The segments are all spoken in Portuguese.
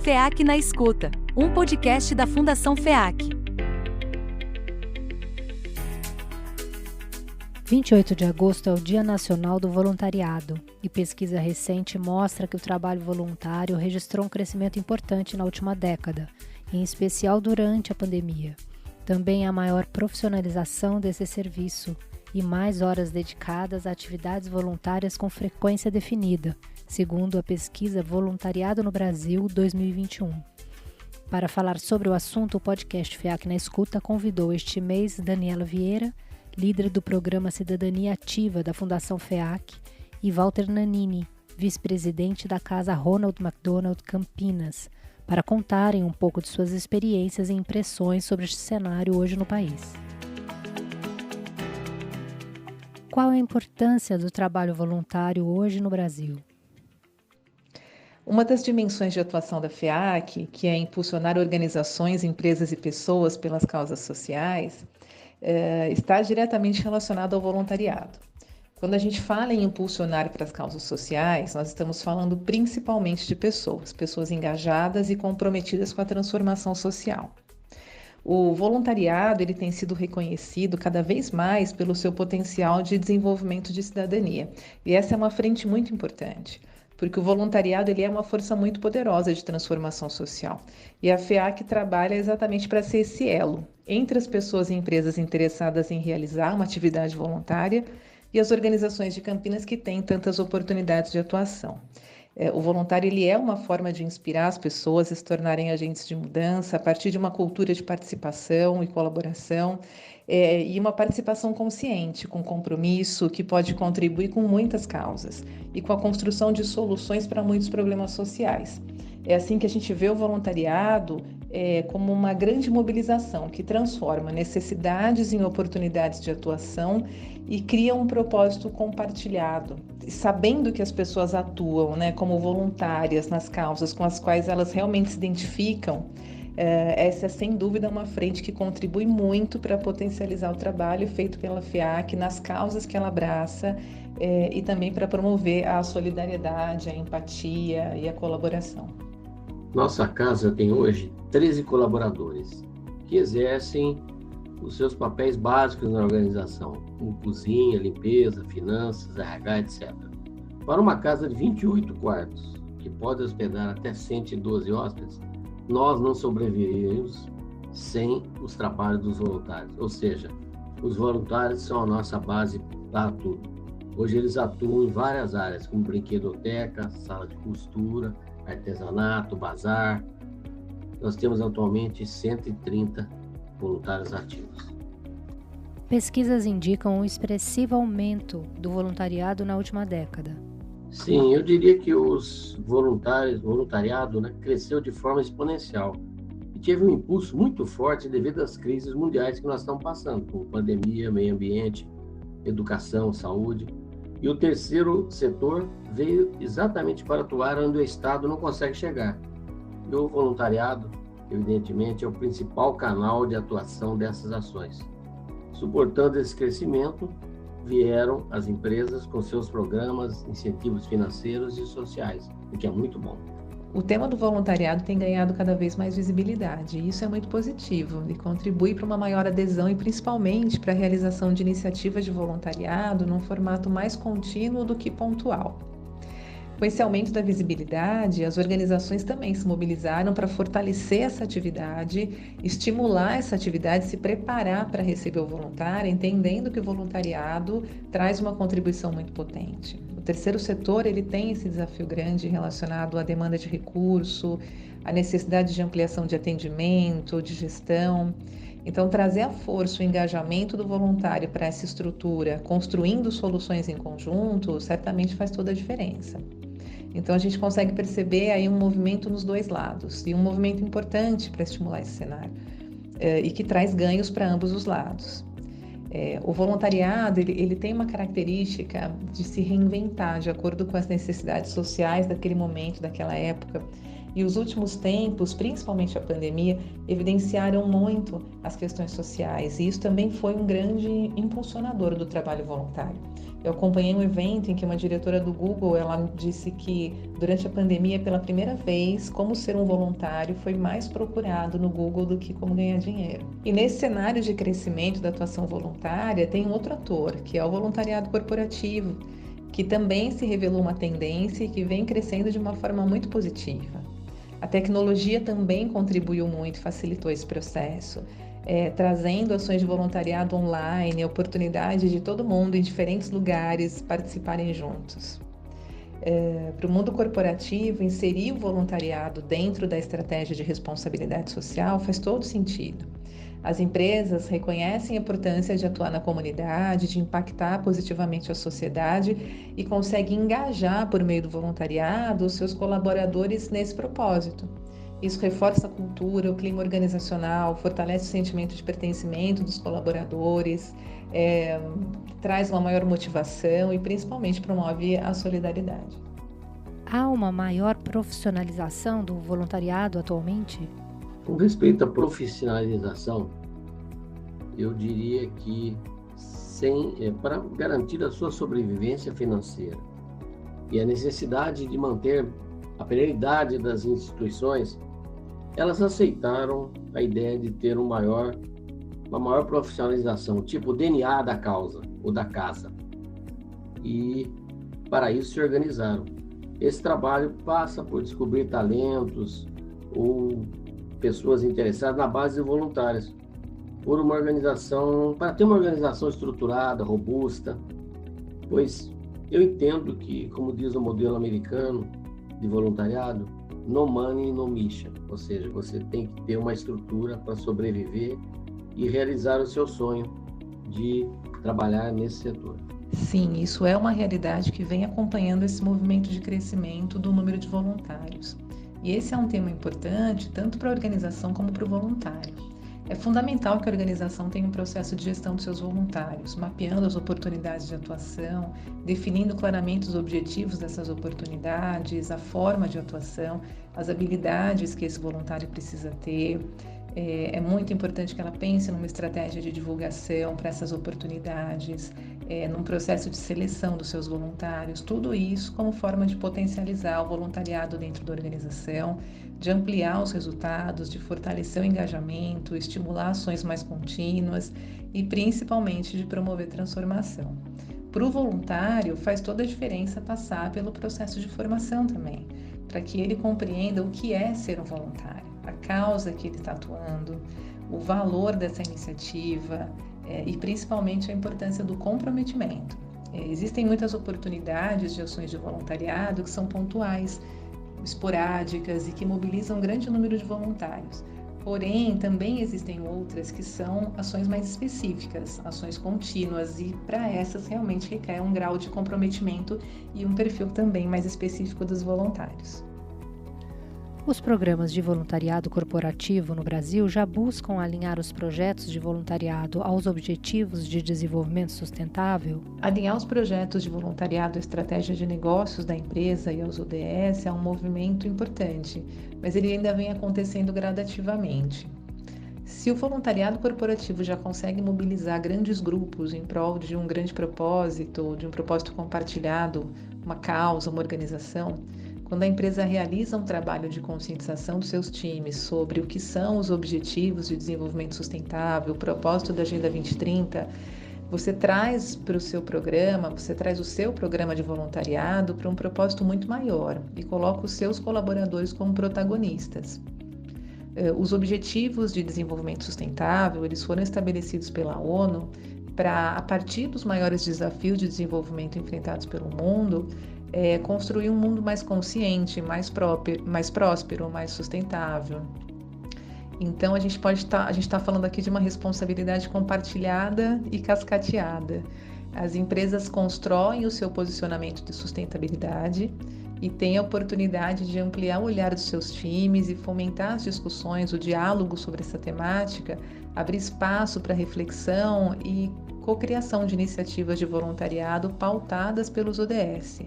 FEAC na Escuta, um podcast da Fundação FEAC. 28 de agosto é o Dia Nacional do Voluntariado, e pesquisa recente mostra que o trabalho voluntário registrou um crescimento importante na última década, em especial durante a pandemia. Também há maior profissionalização desse serviço e mais horas dedicadas a atividades voluntárias com frequência definida, segundo a pesquisa Voluntariado no Brasil 2021. Para falar sobre o assunto, o podcast FEAC na Escuta convidou este mês Daniela Vieira, líder do programa Cidadania Ativa da Fundação FEAC, e Walter Nannini, vice-presidente da Casa Ronald McDonald Campinas, para contarem um pouco de suas experiências e impressões sobre este cenário hoje no país. Qual é a importância do trabalho voluntário hoje no Brasil? Uma das dimensões de atuação da FEAC, que é impulsionar organizações, empresas e pessoas pelas causas sociais, está diretamente relacionado ao voluntariado. Quando a gente fala em impulsionar para as causas sociais, nós estamos falando principalmente de pessoas engajadas e comprometidas com a transformação social. O voluntariado ele tem sido reconhecido cada vez mais pelo seu potencial de desenvolvimento de cidadania. E essa é uma frente muito importante, porque o voluntariado ele é uma força muito poderosa de transformação social. E a FEAC trabalha exatamente para ser esse elo entre as pessoas e empresas interessadas em realizar uma atividade voluntária e as organizações de Campinas que têm tantas oportunidades de atuação. O voluntário ele é uma forma de inspirar as pessoas a se tornarem agentes de mudança a partir de uma cultura de participação e colaboração e uma participação consciente, com compromisso, que pode contribuir com muitas causas e com a construção de soluções para muitos problemas sociais. É assim que a gente vê o voluntariado como uma grande mobilização que transforma necessidades em oportunidades de atuação e cria um propósito compartilhado, sabendo que as pessoas atuam, como voluntárias nas causas com as quais elas realmente se identificam. Essa é sem dúvida uma frente que contribui muito para potencializar o trabalho feito pela FEAC nas causas que ela abraça e também para promover a solidariedade, a empatia e a colaboração. Nossa casa tem hoje 13 colaboradores que exercem os seus papéis básicos na organização, como cozinha, limpeza, finanças, RH, etc. Para uma casa de 28 quartos, que pode hospedar até 112 hóspedes, nós não sobreviveríamos sem os trabalhos dos voluntários. Ou seja, os voluntários são a nossa base para tudo. Hoje eles atuam em várias áreas, como brinquedoteca, sala de costura, artesanato, bazar. Nós temos atualmente 130 voluntários ativos. Pesquisas indicam um expressivo aumento do voluntariado na última década. Sim, eu diria que os voluntariado cresceu de forma exponencial e teve um impulso muito forte devido às crises mundiais que nós estamos passando, como pandemia, meio ambiente, educação, saúde. E o terceiro setor veio exatamente para atuar onde o Estado não consegue chegar. E o voluntariado, evidentemente, é o principal canal de atuação dessas ações. Suportando esse crescimento, vieram as empresas com seus programas, incentivos financeiros e sociais, o que é muito bom. O tema do voluntariado tem ganhado cada vez mais visibilidade, e isso é muito positivo e contribui para uma maior adesão e principalmente para a realização de iniciativas de voluntariado num formato mais contínuo do que pontual. Com esse aumento da visibilidade, as organizações também se mobilizaram para fortalecer essa atividade, estimular essa atividade, se preparar para receber o voluntário, entendendo que o voluntariado traz uma contribuição muito potente. O terceiro setor ele tem esse desafio grande relacionado à demanda de recurso, à necessidade de ampliação de atendimento, de gestão. Então, trazer a força, o engajamento do voluntário para essa estrutura, construindo soluções em conjunto, certamente faz toda a diferença. Então, a gente consegue perceber aí um movimento nos dois lados, e um movimento importante para estimular esse cenário, e que traz ganhos para ambos os lados. O voluntariado ele tem uma característica de se reinventar de acordo com as necessidades sociais daquele momento, daquela época. E os últimos tempos, principalmente a pandemia, evidenciaram muito as questões sociais. E isso também foi um grande impulsionador do trabalho voluntário. Eu acompanhei um evento em que uma diretora do Google, ela disse que durante a pandemia, pela primeira vez, como ser um voluntário foi mais procurado no Google do que como ganhar dinheiro. E nesse cenário de crescimento da atuação voluntária, tem um outro ator, que é o voluntariado corporativo, que também se revelou uma tendência e que vem crescendo de uma forma muito positiva. A tecnologia também contribuiu muito, facilitou esse processo. Trazendo ações de voluntariado online, a oportunidade de todo mundo em diferentes lugares participarem juntos. Para o mundo corporativo, inserir o voluntariado dentro da estratégia de responsabilidade social faz todo sentido. As empresas reconhecem a importância de atuar na comunidade, de impactar positivamente a sociedade e conseguem engajar por meio do voluntariado os seus colaboradores nesse propósito. Isso reforça a cultura, o clima organizacional, fortalece o sentimento de pertencimento dos colaboradores, traz uma maior motivação e principalmente promove a solidariedade. Há uma maior profissionalização do voluntariado atualmente? Com respeito à profissionalização, eu diria que para garantir a sua sobrevivência financeira e a necessidade de manter a perenidade das instituições, elas aceitaram a ideia de ter uma maior profissionalização, tipo DNA da causa ou da casa. E para isso se organizaram. Esse trabalho passa por descobrir talentos ou pessoas interessadas na base de voluntários, para ter uma organização estruturada, robusta, pois eu entendo que, como diz o modelo americano de voluntariado, no money, no mission, ou seja, você tem que ter uma estrutura para sobreviver e realizar o seu sonho de trabalhar nesse setor. Sim, isso é uma realidade que vem acompanhando esse movimento de crescimento do número de voluntários. E esse é um tema importante tanto para a organização como para o voluntário. É fundamental que a organização tenha um processo de gestão dos seus voluntários, mapeando as oportunidades de atuação, definindo claramente os objetivos dessas oportunidades, a forma de atuação, as habilidades que esse voluntário precisa ter. É muito importante que ela pense numa estratégia de divulgação para essas oportunidades, num processo de seleção dos seus voluntários, tudo isso como forma de potencializar o voluntariado dentro da organização, de ampliar os resultados, de fortalecer o engajamento, estimular ações mais contínuas e principalmente de promover transformação. Para o voluntário, faz toda a diferença passar pelo processo de formação também, para que ele compreenda o que é ser um voluntário, a causa que ele está atuando, o valor dessa iniciativa e principalmente a importância do comprometimento. Existem muitas oportunidades de ações de voluntariado que são pontuais, esporádicas e que mobilizam um grande número de voluntários. Porém, também existem outras que são ações mais específicas, ações contínuas, e para essas realmente requer um grau de comprometimento e um perfil também mais específico dos voluntários. Os programas de voluntariado corporativo no Brasil já buscam alinhar os projetos de voluntariado aos objetivos de desenvolvimento sustentável? Alinhar os projetos de voluntariado à estratégia de negócios da empresa e aos ODS é um movimento importante, mas ele ainda vem acontecendo gradativamente. Se o voluntariado corporativo já consegue mobilizar grandes grupos em prol de um grande propósito, de um propósito compartilhado, uma causa, uma organização, quando a empresa realiza um trabalho de conscientização dos seus times sobre o que são os objetivos de desenvolvimento sustentável, o propósito da Agenda 2030, você traz para o seu programa, você traz o seu programa de voluntariado para um propósito muito maior e coloca os seus colaboradores como protagonistas. Os objetivos de desenvolvimento sustentável, eles foram estabelecidos pela ONU para, a partir dos maiores desafios de desenvolvimento enfrentados pelo mundo, construir um mundo mais consciente, mais próspero, mais sustentável. Então, a gente está falando aqui de uma responsabilidade compartilhada e cascateada. As empresas constroem o seu posicionamento de sustentabilidade e têm a oportunidade de ampliar o olhar dos seus times e fomentar as discussões, o diálogo sobre essa temática, abrir espaço para reflexão e cocriação de iniciativas de voluntariado pautadas pelos ODS.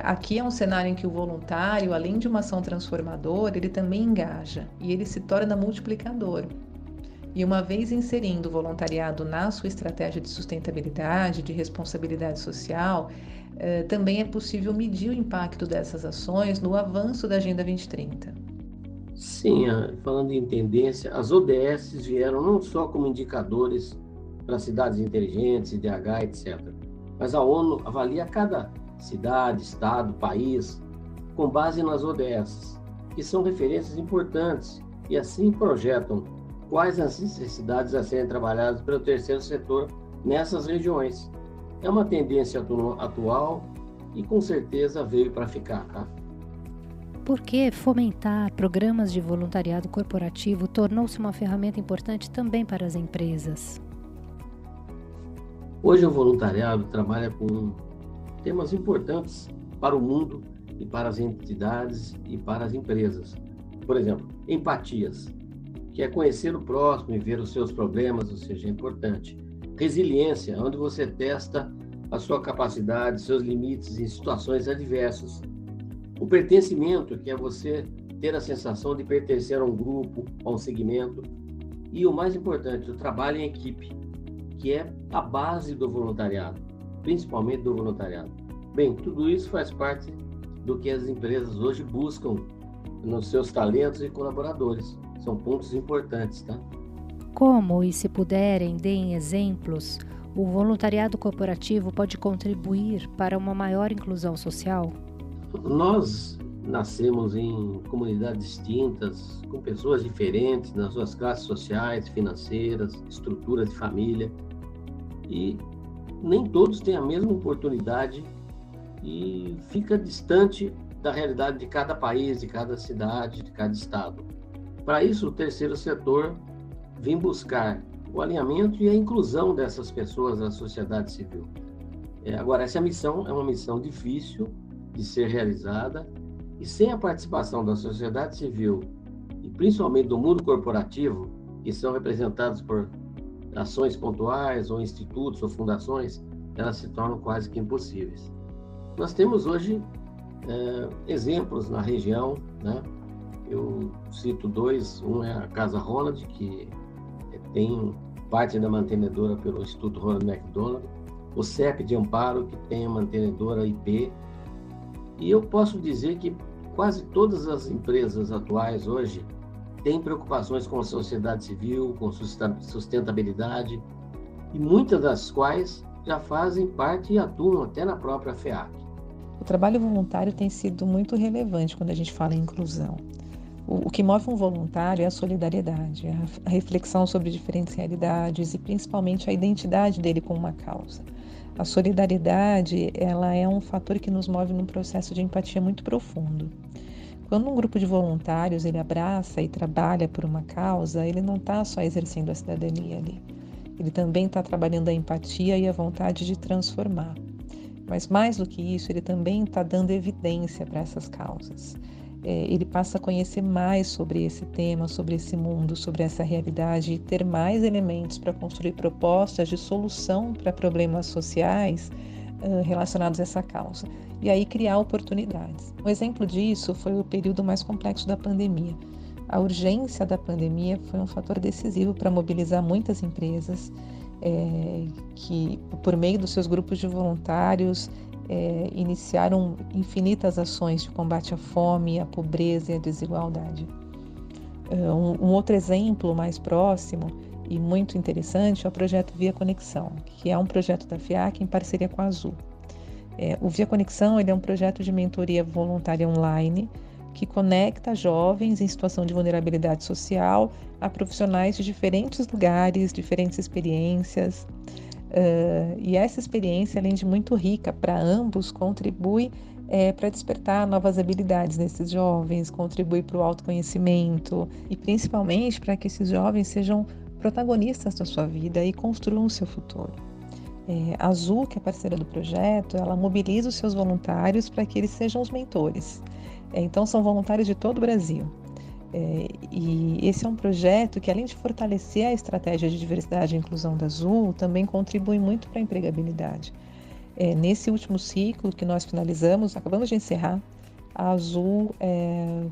Aqui é um cenário em que o voluntário, além de uma ação transformadora, ele também engaja e ele se torna multiplicador. E uma vez inserindo o voluntariado na sua estratégia de sustentabilidade, de responsabilidade social, também é possível medir o impacto dessas ações no avanço da Agenda 2030. Sim, falando em tendência, as ODS vieram não só como indicadores para cidades inteligentes, IDH, etc., mas a ONU avalia cada cidade, estado, país, com base nas ODS, que são referências importantes e assim projetam quais as necessidades a serem trabalhadas pelo terceiro setor nessas regiões. É uma tendência atual e com certeza veio para ficar, tá? Por que fomentar programas de voluntariado corporativo tornou-se uma ferramenta importante também para as empresas? Hoje o voluntariado trabalha com temas importantes para o mundo e para as entidades e para as empresas. Por exemplo, empatias, que é conhecer o próximo e ver os seus problemas, ou seja, é importante. Resiliência, onde você testa a sua capacidade, seus limites em situações adversas. O pertencimento, que é você ter a sensação de pertencer a um grupo, a um segmento. E o mais importante, o trabalho em equipe, que é a base do voluntariado, principalmente do voluntariado. Bem, tudo isso faz parte do que as empresas hoje buscam nos seus talentos e colaboradores. São pontos importantes, tá? Como, e se puderem, deem exemplos, o voluntariado corporativo pode contribuir para uma maior inclusão social? Nós nascemos em comunidades distintas, com pessoas diferentes nas suas classes sociais, financeiras, estruturas de família, e nem todos têm a mesma oportunidade e fica distante da realidade de cada país, de cada cidade, de cada estado. Para isso, o terceiro setor vem buscar o alinhamento e a inclusão dessas pessoas na sociedade civil. Agora, essa missão é uma missão difícil de ser realizada e sem a participação da sociedade civil e principalmente do mundo corporativo, que são representados por ações pontuais ou institutos ou fundações, elas se tornam quase que impossíveis. Nós temos hoje exemplos na região, né? Eu cito dois, um é a Casa Ronald, que tem parte da mantenedora pelo Instituto Ronald McDonald, o CEP de Amparo, que tem a mantenedora IP, e eu posso dizer que quase todas as empresas atuais hoje têm preocupações com a sociedade civil, com sustentabilidade, e muitas das quais já fazem parte e atuam até na própria FEAC. O trabalho voluntário tem sido muito relevante quando a gente fala em inclusão. O que move um voluntário é a solidariedade, a reflexão sobre diferentes realidades e principalmente a identidade dele com uma causa. A solidariedade, ela é um fator que nos move num processo de empatia muito profundo. Quando um grupo de voluntários ele abraça e trabalha por uma causa, ele não está só exercendo a cidadania ali. Ele também está trabalhando a empatia e a vontade de transformar. Mas mais do que isso, ele também está dando evidência para essas causas. Ele passa a conhecer mais sobre esse tema, sobre esse mundo, sobre essa realidade e ter mais elementos para construir propostas de solução para problemas sociais relacionados a essa causa. E aí criar oportunidades. Um exemplo disso foi o período mais complexo da pandemia. A urgência da pandemia foi um fator decisivo para mobilizar muitas empresas que, por meio dos seus grupos de voluntários, iniciaram infinitas ações de combate à fome, à pobreza e à desigualdade. Um outro exemplo mais próximo e muito interessante é o projeto Via Conexão, que é um projeto da FEAC em parceria com a Azul. O Via Conexão ele é um projeto de mentoria voluntária online que conecta jovens em situação de vulnerabilidade social a profissionais de diferentes lugares, diferentes experiências. E essa experiência, além de muito rica para ambos, contribui para despertar novas habilidades nesses jovens, contribui para o autoconhecimento e principalmente para que esses jovens sejam protagonistas da sua vida e construam o seu futuro. A Azul, que é parceira do projeto, ela mobiliza os seus voluntários para que eles sejam os mentores. Então, são voluntários de todo o Brasil. E esse é um projeto que, além de fortalecer a estratégia de diversidade e inclusão da Azul, também contribui muito para a empregabilidade. Nesse último ciclo que nós finalizamos, acabamos de encerrar, a Azul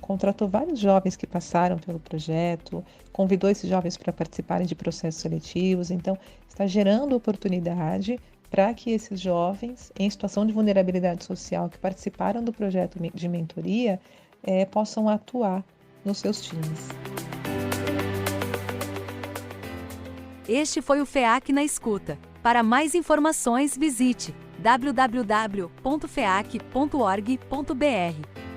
contratou vários jovens que passaram pelo projeto, convidou esses jovens para participarem de processos seletivos, então está gerando oportunidade para que esses jovens em situação de vulnerabilidade social que participaram do projeto de mentoria possam atuar nos seus times. Este foi o FEAC na Escuta. Para mais informações, visite www.feac.org.br.